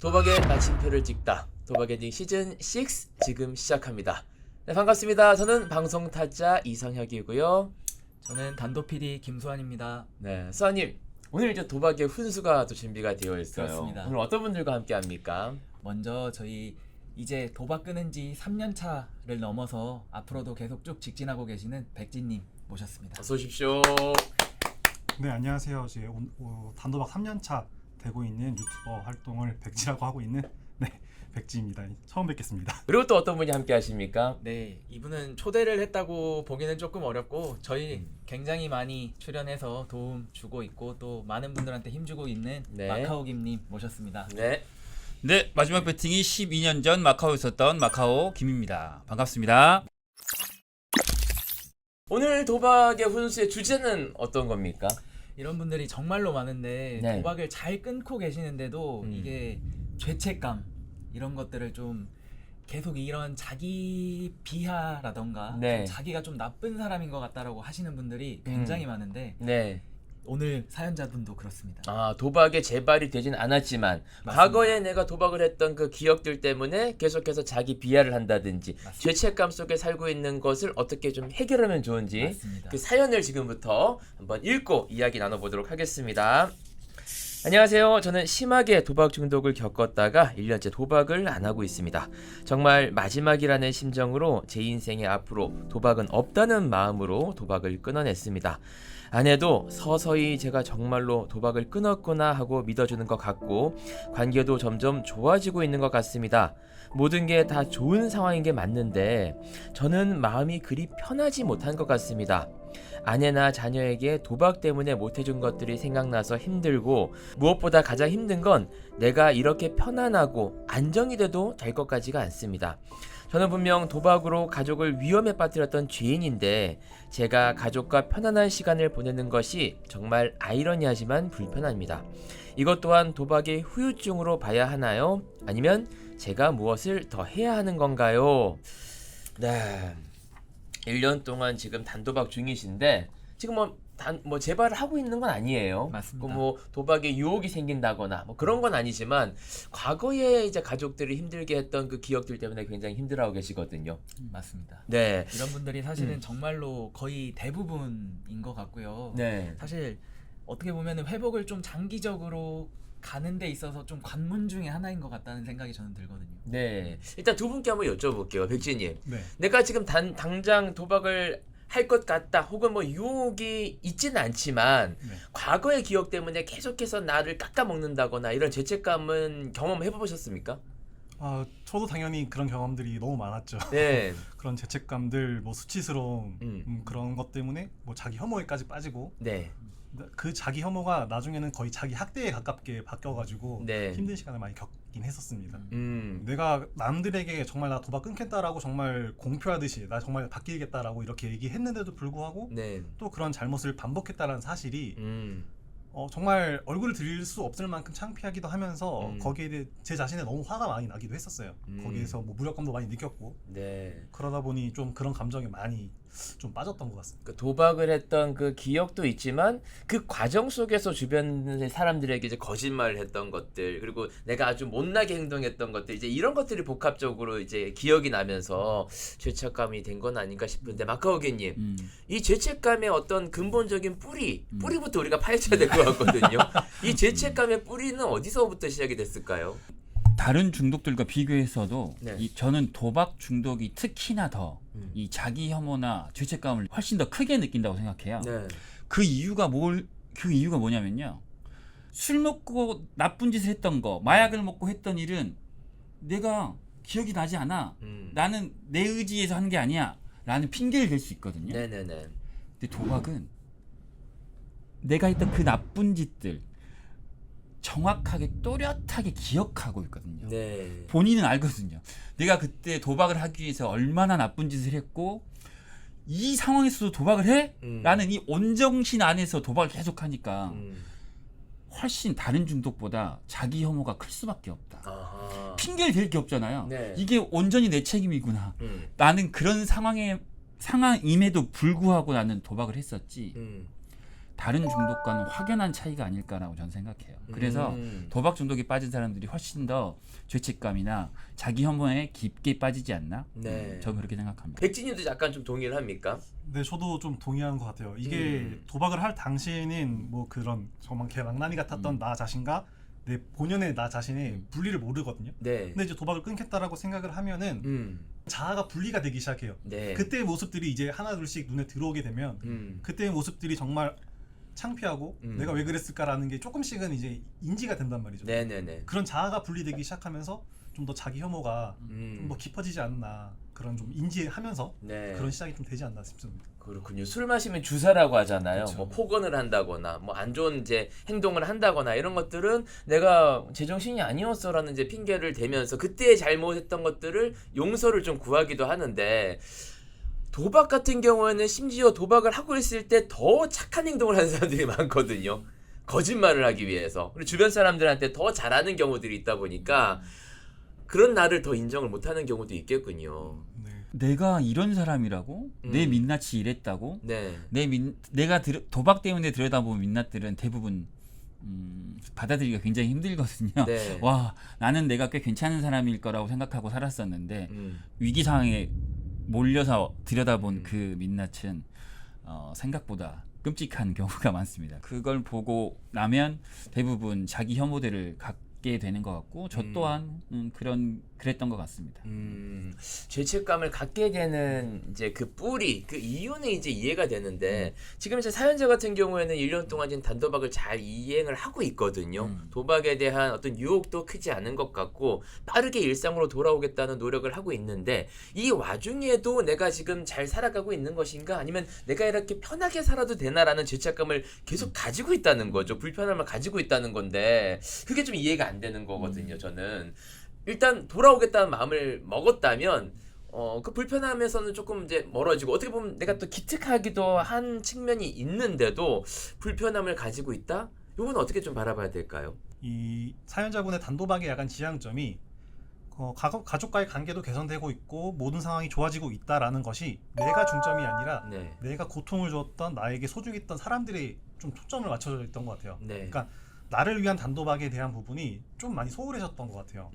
도박의 마침표를 찍다. 도박 엔딩 시즌 6 지금 시작합니다. 네, 반갑습니다. 저는 방송 타짜 이성혁이고요. 저는 단도 PD 김수환입니다. 네, 수아님 오늘 이제 도박의 훈수가 또 준비가 되어 있어요. 그렇습니다. 오늘 어떤 분들과 함께 합니까? 먼저 저희 이제 도박 끊은 지 3년 차를 넘어서 앞으로도 계속 쭉 직진하고 계시는 백진님 모셨습니다. 어서 오십시오. 네, 안녕하세요. 지금 단도박 3년차 되고 있는 유튜버 활동을 백지라고 하고 있는 백지입니다. 처음 뵙겠습니다. 그리고 또 어떤 분이 함께 하십니까? 네, 이분은 초대를 했다고 보기는 조금 어렵고 저희 굉장히 많이 출연해서 도움 주고 있고 또 많은 분들한테 힘주고 있는 네. 마카오 김님 모셨습니다. 네. 네, 마지막 배팅이 12년 전 마카오에 있었던 마카오 김입니다. 반갑습니다. 오늘 도박의 훈수의 주제는 어떤 겁니까? 이런 분들이 정말로 많은데 네. 도박을 잘 끊고 계시는데도 이게 죄책감 이런 것들을 좀 계속 이런 자기 비하라던가 네. 좀 자기가 좀 나쁜 사람인 것 같다라고 하시는 분들이 굉장히 많은데 네. 오늘 사연자분도 그렇습니다. 아, 도박에 재발이 되진 않았지만 맞습니다. 과거에 내가 도박을 했던 그 기억들 때문에 계속해서 자기 비하를 한다든지 맞습니다. 죄책감 속에 살고 있는 것을 어떻게 좀 해결하면 좋은지 맞습니다. 그 사연을 지금부터 한번 읽고 이야기 나눠보도록 하겠습니다. 안녕하세요. 저는 심하게 도박 중독을 겪었다가 1년째 도박을 안 하고 있습니다. 정말 마지막이라는 심정으로 제 인생에 앞으로 도박은 없다는 마음으로 도박을 끊어냈습니다. 아내도 서서히 제가 정말로 도박을 끊었구나 하고 믿어주는 것 같고 관계도 점점 좋아지고 있는 것 같습니다. 모든 게 다 좋은 상황인 게 맞는데 저는 마음이 그리 편하지 못한 것 같습니다. 아내나 자녀에게 도박 때문에 못해준 것들이 생각나서 힘들고 무엇보다 가장 힘든 건 내가 이렇게 편안하고 안정이 돼도 될 것 같지가 않습니다. 저는 분명 도박으로 가족을 위험에 빠뜨렸던 죄인인데 제가 가족과 편안한 시간을 보내는 것이 정말 아이러니하지만 불편합니다. 이것 또한 도박의 후유증으로 봐야 하나요? 아니면 제가 무엇을 더 해야 하는 건가요? 네, 1년 동안 지금 단도박 중이신데 지금 뭐 재발을 하고 있는 건 아니에요. 맞습니다. 뭐 도박에 유혹이 생긴다거나 뭐 그런 건 아니지만 과거에 이제 가족들을 힘들게 했던 그 기억들 때문에 굉장히 힘들어하고 계시거든요. 맞습니다. 네. 이런 분들이 사실은 정말로 거의 대부분인 것 같고요. 네. 사실 어떻게 보면 회복을 좀 장기적으로 가는 데 있어서 좀 관문 중에 하나인 것 같다는 생각이 저는 들거든요. 네. 일단 두 분께 한번 여쭤볼게요. 백지님. 네, 내가 지금 당장 도박을 할 것 같다 혹은 뭐 유혹이 있지는 않지만 네. 과거의 기억 때문에 계속해서 나를 깎아먹는다거나 이런 죄책감은 경험해 보셨습니까? 저도 당연히 그런 경험들이 너무 많았죠. 네. 그런 죄책감들, 뭐 수치스러움, 음. 그런 것 때문에 뭐 자기 혐오에까지 빠지고 네. 그 자기 혐오가 나중에는 거의 자기 학대에 가깝게 바뀌어가지고 네. 힘든 시간을 많이 겪긴 했었습니다. 음. 내가 남들에게 정말 나 도박 끊겠다라고 정말 공표하듯이 나 정말 바뀌겠다라고 이렇게 얘기했는데도 불구하고 네. 또 그런 잘못을 반복했다라는 사실이 음. 정말 얼굴을 들일 수 없을 만큼 창피하기도 하면서 음. 거기에 대해 제 자신에 너무 화가 많이 나기도 했었어요. 거기에서 뭐 무력감도 많이 느꼈고 네. 그러다 보니 좀 그런 감정에 많이 좀 빠졌던 것 같습니다. 그 도박을 했던 그 기억도 있지만 그 과정 속에서 주변 사람들에게 이제 거짓말을 했던 것들 그리고 내가 아주 못나게 행동했던 것들 이제 이런 것들이 복합적으로 이제 기억이 나면서 죄책감이 된 건 아닌가 싶은데 마카오게님 이 죄책감의 어떤 근본적인 뿌리부터 우리가 파헤쳐야 될 것 같거든요. 이 죄책감의 뿌리는 어디서부터 시작이 됐을까요? 다른 중독들과 비교해서도 네. 저는 도박 중독이 특히나 더 이 자기 혐오나 죄책감을 훨씬 더 크게 느낀다고 생각해요. 네. 그 이유가 뭐냐면요. 술 먹고 나쁜 짓을 했던 거, 마약을 먹고 했던 일은 내가 기억이 나지 않아. 나는 내 의지에서 한 게 아니야. 라는 핑계를 댈 수 있거든요. 네네네. 근데 도박은 내가 했던 그 나쁜 짓들 정확하게 또렷하게 기억하고 있거든요. 네. 본인은 알거든요. 내가 그때 도박을 하기 위해서 얼마나 나쁜 짓을 했고 이 상황에서도 도박을 해? 라는 이 온정신 안에서 도박을 계속하니까 훨씬 다른 중독보다 자기 혐오가 클 수밖에 없다. 아하. 핑계를 댈 게 없잖아요. 네. 이게 온전히 내 책임이구나. 나는 그런 상황임에도 불구하고 나는 도박을 했었지. 다른 중독과는 확연한 차이가 아닐까라고 저는 생각해요. 그래서 도박 중독에 빠진 사람들이 훨씬 더 죄책감이나 자기 혐오에 깊게 빠지지 않나? 네. 저는 그렇게 생각합니다. 백진님도 약간 좀 동의를 합니까? 네, 저도 좀 동의하는 것 같아요. 이게 도박을 할 당시에는 뭐 그런 정말 개망나니 같았던 나 자신과 내 본연의 나 자신의 분리를 모르거든요. 네. 근데 이제 도박을 끊겠다라고 생각을 하면은 자아가 분리가 되기 시작해요. 네. 그때의 모습들이 이제 하나 둘씩 눈에 들어오게 되면 그때의 모습들이 정말 창피하고 내가 왜 그랬을까라는 게 조금씩은 이제 인지가 된단 말이죠. 네네네. 그런 자아가 분리되기 시작하면서 좀 더 자기 혐오가 좀 더 깊어지지 않나, 그런 좀 인지하면서 네. 그런 시작이 좀 되지 않나 싶습니다. 그렇군요. 술 마시면 주사라고 하잖아요. 그쵸. 뭐 폭언을 한다거나 뭐 안 좋은 이제 행동을 한다거나 이런 것들은 내가 제정신이 아니었어라는 이제 핑계를 대면서 그때 잘못했던 것들을 용서를 좀 구하기도 하는데, 도박 같은 경우에는 심지어 도박을 하고 있을 때 더 착한 행동을 하는 사람들이 많거든요. 거짓말을 하기 위해서. 그리고 주변 사람들한테 더 잘하는 경우들이 있다 보니까 그런 나를 더 인정을 못하는 경우도 있겠군요. 네. 내가 이런 사람이라고? 내 민낯이 이랬다고? 네. 내가 도박 때문에 들여다보는 민낯들은 대부분 받아들이기가 굉장히 힘들거든요. 네. 와, 나는 내가 꽤 괜찮은 사람일 거라고 생각하고 살았었는데 위기 상황에 몰려서 들여다본 그 민낯은 생각보다 끔찍한 경우가 많습니다. 그걸 보고 나면 대부분 자기 혐오들을 갖게 되는 것 같고, 저 또한 그랬던 것 같습니다. 죄책감을 갖게 되는 이제 그 뿌리, 그 이유는 이제 이해가 되는데, 지금 이제 사연자 같은 경우에는 1년 동안 지금 단도박을 잘 이행을 하고 있거든요. 도박에 대한 어떤 유혹도 크지 않은 것 같고 빠르게 일상으로 돌아오겠다는 노력을 하고 있는데, 이 와중에도 내가 지금 잘 살아가고 있는 것인가, 아니면 내가 이렇게 편하게 살아도 되나라는 죄책감을 계속 가지고 있다는 거죠. 불편함을 가지고 있다는 건데, 그게 좀 이해가 안 되는 거거든요. 저는 일단 돌아오겠다는 마음을 먹었다면 그 불편함에서는 조금 이제 멀어지고, 어떻게 보면 내가 또 기특하기도 한 측면이 있는데도 불편함을 가지고 있다? 이건 어떻게 좀 바라봐야 될까요? 이 사연자분의 단도박의 약간 지향점이 가족과의 관계도 개선되고 있고 모든 상황이 좋아지고 있다라는 것이 내가 중점이 아니라 네. 내가 고통을 줬던, 나에게 소중했던 사람들이 좀 초점을 맞춰져 있던 것 같아요. 네. 그러니까 나를 위한 단도박에 대한 부분이 좀 많이 소홀해졌던 것 같아요.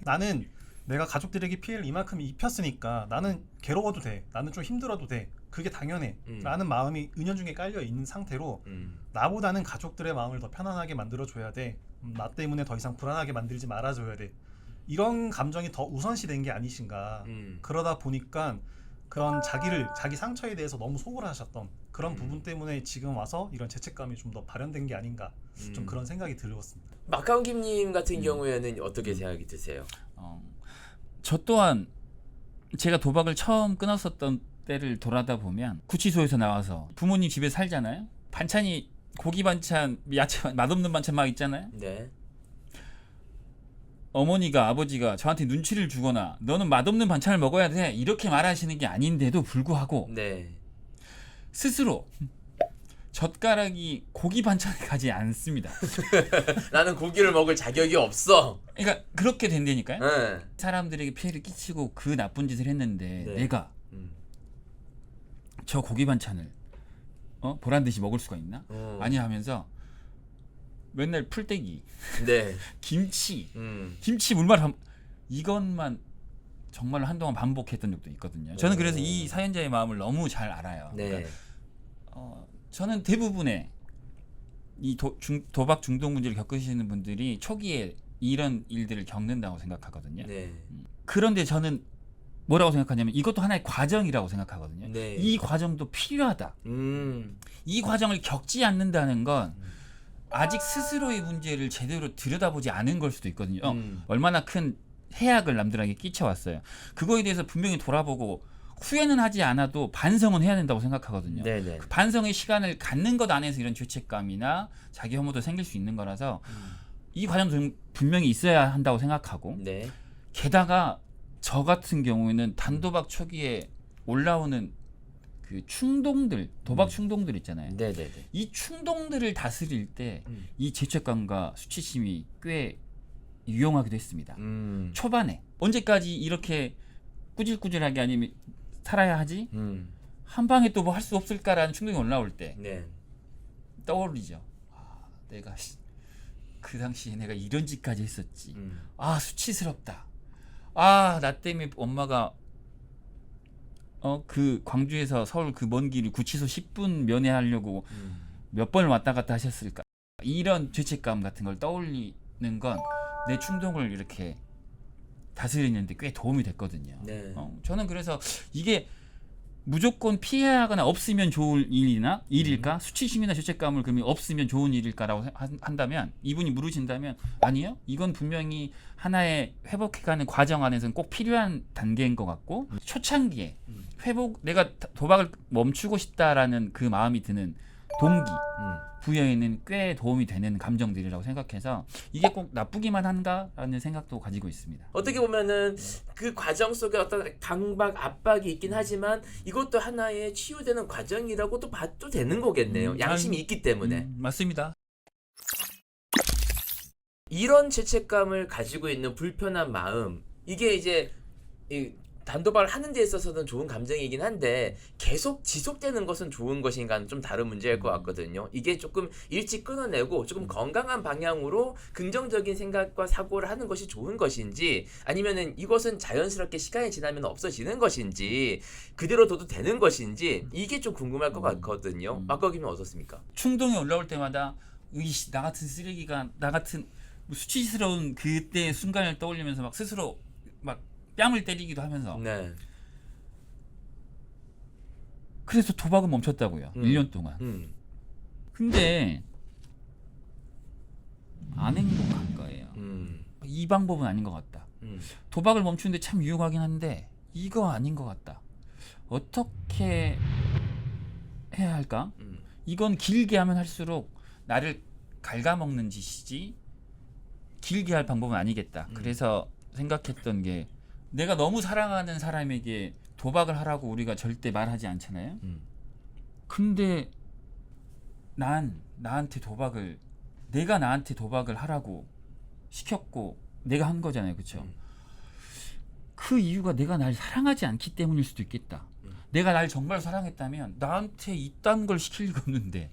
나는 내가 가족들에게 피해를 이만큼 입혔으니까 나는 괴로워도 돼, 나는 좀 힘들어도 돼, 그게 당연해 라는 마음이 은연중에 깔려 있는 상태로 나보다는 가족들의 마음을 더 편안하게 만들어줘야 돼, 나 때문에 더 이상 불안하게 만들지 말아줘야 돼, 이런 감정이 더 우선시된 게 아니신가. 그러다 보니까 그런 자기 상처에 대해서 너무 소홀하셨던 그런 부분 때문에 지금 와서 이런 죄책감이 좀 더 발현된 게 아닌가, 좀 그런 생각이 들었습니다. 마카오 김님 같은 경우에는 어떻게 생각이 드세요? 저 또한 제가 도박을 처음 끊었었던 때를 돌아다 보면 구치소에서 나와서 부모님 집에 살잖아요. 반찬이 고기 반찬, 야채, 맛없는 반찬 막 있잖아요. 네. 어머니가, 아버지가 저한테 눈치를 주거나 너는 맛없는 반찬을 먹어야 돼 이렇게 말하시는 게 아닌데도 불구하고 네. 스스로 젓가락이 고기 반찬에 가지 않습니다. 나는 고기를 먹을 자격이 없어. 그러니까 그렇게 된다니까요. 네. 사람들에게 피해를 끼치고 그 나쁜 짓을 했는데 네. 내가 저 고기 반찬을 보란 듯이 먹을 수가 있나? 아니 하면서 맨날 풀떼기, 네. 김치 물만 이것만 정말로 한동안 반복했던 적도 있거든요. 저는 그래서 이 사연자의 마음을 너무 잘 알아요. 네. 그러니까 저는 대부분의 이 도박 중독 문제를 겪으시는 분들이 초기에 이런 일들을 겪는다고 생각하거든요. 네. 그런데 저는 뭐라고 생각하냐면 이것도 하나의 과정이라고 생각하거든요. 네. 이 과정도 필요하다. 이 과정을 겪지 않는다는 건 아직 스스로의 문제를 제대로 들여다보지 않은 걸 수도 있거든요. 얼마나 큰 해악을 남들에게 끼쳐왔어요. 그거에 대해서 분명히 돌아보고 후회는 하지 않아도 반성은 해야 된다고 생각하거든요. 네네. 그 반성의 시간을 갖는 것 안에서 이런 죄책감이나 자기 혐오도 생길 수 있는 거라서 이 과정도 분명히 있어야 한다고 생각하고, 네. 게다가 저 같은 경우에는 단도박 초기에 올라오는 그 충동들, 도박 충동들 있잖아요. 네네네. 이 충동들을 다스릴 때 이 죄책감과 수치심이 꽤 유용하기도 했습니다. 초반에 언제까지 이렇게 꾸질꾸질하게 아니면 살아야 하지? 한 방에 또 뭐 할 수 없을까라는 충동이 올라올 때 네. 떠오르죠. 내가 그 당시에 내가 이런 짓까지 했었지. 수치스럽다. 나 때문에 엄마가 그 광주에서 서울 그 먼 길을 구치소 10분 면회하려고 몇 번을 왔다 갔다 하셨을까. 이런 죄책감 같은 걸 떠올리는 건 내 충동을 이렇게 다스리는데 꽤 도움이 됐거든요. 네. 저는 그래서 이게 무조건 피해하거나 없으면 좋을 일일까? 수치심이나 죄책감을 그러면 없으면 좋은 일일까라고 한다면, 이분이 물으신다면 아니요. 이건 분명히 하나의 회복해가는 과정 안에서는 꼭 필요한 단계인 것 같고, 초창기에 내가 도박을 멈추고 싶다라는 그 마음이 드는 동기 부여에는 꽤 도움이 되는 감정들이라고 생각해서 이게 꼭 나쁘기만 한가라는 생각도 가지고 있습니다. 어떻게 보면은 그 과정 속에 어떤 강박, 압박이 있긴 하지만 이것도 하나의 치유되는 과정이라고 또 봐도 되는 거겠네요. 양심이 있기 때문에. 맞습니다. 이런 죄책감을 가지고 있는 불편한 마음, 이게 이제 이 단도박을 하는 데 있어서는 좋은 감정이긴 한데 계속 지속되는 것은 좋은 것인가는 좀 다른 문제일 것 같거든요. 이게 조금 일찍 끊어내고 조금 건강한 방향으로 긍정적인 생각과 사고를 하는 것이 좋은 것인지, 아니면은 이것은 자연스럽게 시간이 지나면 없어지는 것인지, 그대로 둬도 되는 것인지, 이게 좀 궁금할 것 같거든요. 막거기는 어떻습니까? 충동이 올라올 때마다 나 같은 쓰레기가, 나 같은 수치스러운 그때 순간을 떠올리면서 막 스스로 막 뺨을 때리기도 하면서. 네. 그래서 도박은 멈췄다고요. 1년 동안. 근데 안 행복한 거예요. 이 방법은 아닌 것 같다. 도박을 멈추는데 참 유용하긴 한데 이거 아닌 것 같다. 어떻게 해야 할까? 이건 길게 하면 할수록 나를 갉아먹는 짓이지 길게 할 방법은 아니겠다. 그래서 생각했던 게, 내가 너무 사랑하는 사람에게 도박을 하라고 우리가 절대 말하지 않잖아요. 근데 내가 나한테 도박을 하라고 시켰고 내가 한 거잖아요. 그렇죠? 그 이유가 내가 날 사랑하지 않기 때문일 수도 있겠다. 내가 날 정말 사랑했다면 나한테 이딴 걸 시킬 리가 없는데,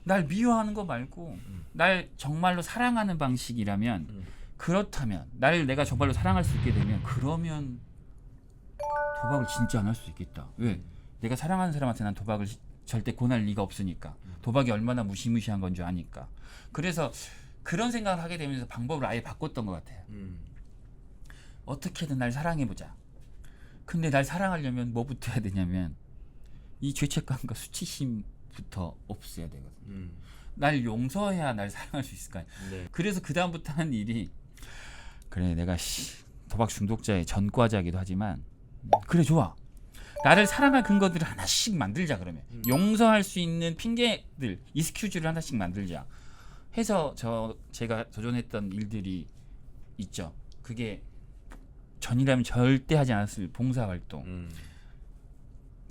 날 미워하는 거 말고 날 정말로 사랑하는 방식이라면, 그렇다면 나를 내가 정말로 사랑할 수 있게 되면, 그러면 도박을 진짜 안 할 수 있겠다. 왜? 내가 사랑하는 사람한테 난 도박을 절대 권할 리가 없으니까. 도박이 얼마나 무시무시한 건 줄 아니까. 그래서 그런 생각을 하게 되면서 방법을 아예 바꿨던 것 같아요. 어떻게든 날 사랑해보자. 근데 날 사랑하려면 뭐부터 해야 되냐면 이 죄책감과 수치심부터 없애야 되거든요. 날 용서해야 날 사랑할 수 있을 거 아니에요. 네. 그래서 그 다음부터 하는 일이, 그래 내가 도박 중독자의 전과자이기도 하지만, 그래 좋아, 나를 사랑할 근거들을 하나씩 만들자. 그러면 용서할 수 있는 핑계들, 이스큐즈를 하나씩 만들자 해서 제가 도전했던 일들이 있죠. 그게 전이라면 절대 하지 않았을 봉사활동.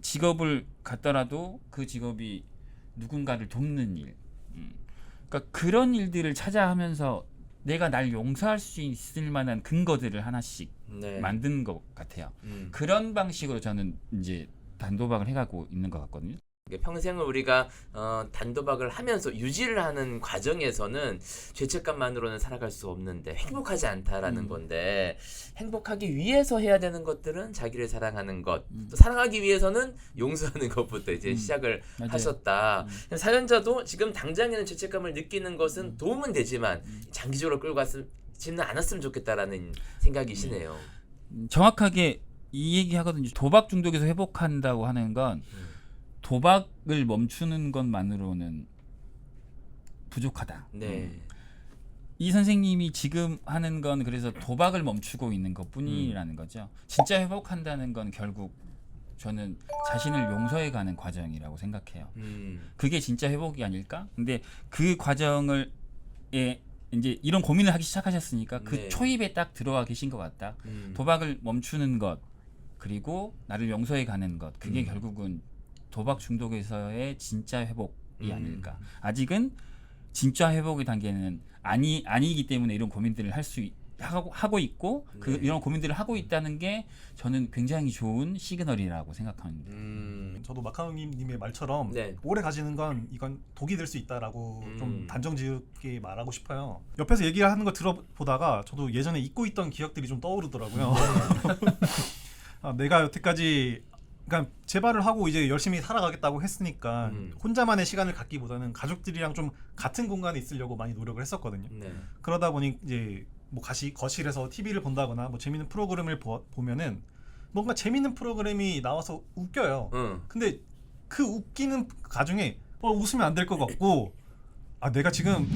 직업을 갖더라도 그 직업이 누군가를 돕는 일. 그러니까 그런 일들을 찾아 하면서 내가 날 용서할 수 있을 만한 근거들을 하나씩 만든 것 같아요. 그런 방식으로 저는 이제 단도박을 해가고 있는 것 같거든요. 평생을 우리가 단도박을 하면서 유지를 하는 과정에서는 죄책감만으로는 살아갈 수 없는데 행복하지 않다라는 건데, 행복하기 위해서 해야 되는 것들은 자기를 사랑하는 것, 또 사랑하기 위해서는 용서하는 것부터 이제 시작을 맞아요. 하셨다. 사연자도 지금 당장에는 죄책감을 느끼는 것은 도움은 되지만 장기적으로 끌고 가지는 않았으면 좋겠다라는 생각이시네요. 정확하게 이 얘기 하거든요. 도박 중독에서 회복한다고 하는 건 도박을 멈추는 것만으로는 부족하다. 네. 이 선생님이 지금 하는 건 그래서 도박을 멈추고 있는 것뿐이라는 거죠. 진짜 회복한다는 건 결국 저는 자신을 용서해가는 과정이라고 생각해요. 그게 진짜 회복이 아닐까? 근데 그 과정을 이제 이런 고민을 하기 시작하셨으니까 그 네. 초입에 딱 들어와 계신 것 같다. 도박을 멈추는 것, 그리고 나를 용서해가는 것, 그게 결국은 도박 중독에서의 진짜 회복이 아닐까. 아직은 진짜 회복의 단계는 아니기 때문에 이런 고민들을 할 수 하고 있고 그 네. 이런 고민들을 하고 있다는 게 저는 굉장히 좋은 시그널이라고 생각합니다. 저도 마카오님의 말처럼 네. 오래 가지는 건 이건 독이 될 수 있다라고 좀 단정지게 말하고 싶어요. 네. 옆에서 얘기하는 거 들어보다가 저도 예전에 잊고 있던 기억들이 좀 떠오르더라고요. 내가 여태까지 그러니까 재발을 하고 이제 열심히 살아가겠다고 했으니까 혼자만의 시간을 갖기보다는 가족들이랑 좀 같은 공간에 있으려고 많이 노력을 했었거든요. 네. 그러다 보니 이제 뭐 거실에서 TV를 본다거나 뭐 재밌는 프로그램을 보면은 뭔가 재밌는 프로그램이 나와서 웃겨요. 근데 그 웃기는 가중에 웃으면 안 될 것 같고 내가 지금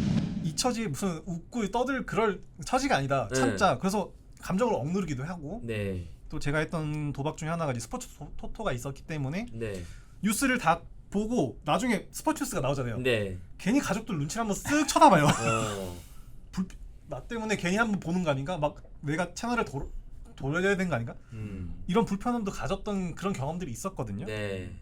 이 처지에 무슨 웃고 떠들 그럴 처지가 아니다. 참자. 그래서 감정을 억누르기도 하고 네. 또 제가 했던 도박 중에 하나가 이제 스포츠 토토가 있었기 때문에 네. 뉴스를 다 보고 나중에 스포츠 뉴스가 나오잖아요. 네. 괜히 가족들 눈치를 한번 쓱 쳐다봐요. 어. 나 때문에 괜히 한번 보는 거 아닌가? 막 내가 채널을 돌려야 되는 거 아닌가? 이런 불편함도 가졌던 그런 경험들이 있었거든요. 네.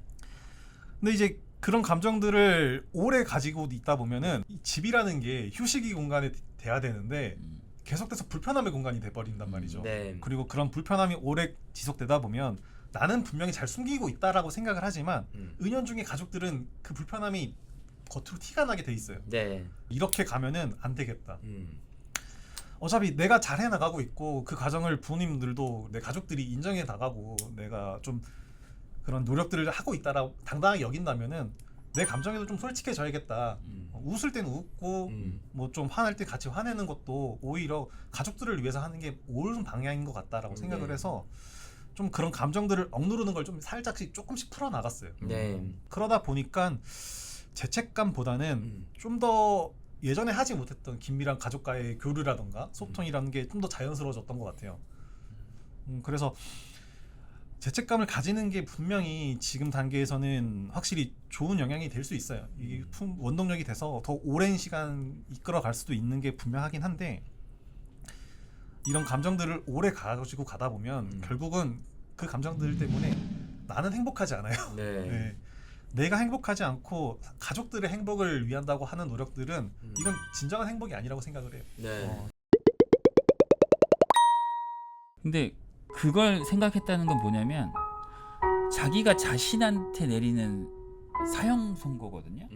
근데 이제 그런 감정들을 오래 가지고 있다 보면은 이 집이라는 게 휴식이 공간이 돼야 되는데 계속돼서 불편함의 공간이 돼버린단 말이죠. 네. 그리고 그런 불편함이 오래 지속되다 보면 나는 분명히 잘 숨기고 있다라고 생각을 하지만 은연중에 가족들은 그 불편함이 겉으로 티가 나게 돼 있어요. 네. 이렇게 가면은 안 되겠다. 어차피 내가 잘 해나가고 있고 그 과정을 부모님들도 내 가족들이 인정해 나가고 내가 좀 그런 노력들을 하고 있다라고 당당하게 여긴다면은 내 감정에도 좀 솔직해져야겠다. 웃을 때는 웃고 뭐 좀 화날 때 같이 화내는 것도 오히려 가족들을 위해서 하는 게 옳은 방향인 것 같다라고 생각을 네. 해서 좀 그런 감정들을 억누르는 걸 좀 살짝씩 조금씩 풀어나갔어요. 네. 그러다 보니까 죄책감보다는 좀 더 예전에 하지 못했던 긴밀한 가족과의 교류라던가 소통이라는 게 좀 더 자연스러워졌던 것 같아요. 그래서 죄책감을 가지는 게 분명히 지금 단계에서는 확실히 좋은 영향이 될 수 있어요. 이게 원동력이 돼서 더 오랜 시간 이끌어갈 수도 있는 게 분명하긴 한데 이런 감정들을 오래 가지고 가다 보면 결국은 그 감정들 때문에 나는 행복하지 않아요. 네. 네. 내가 행복하지 않고 가족들의 행복을 위한다고 하는 노력들은 이건 진정한 행복이 아니라고 생각을 해요. 네. 근데 그걸 생각했다는 건 뭐냐면 자기가 자신한테 내리는 사형 선고거든요.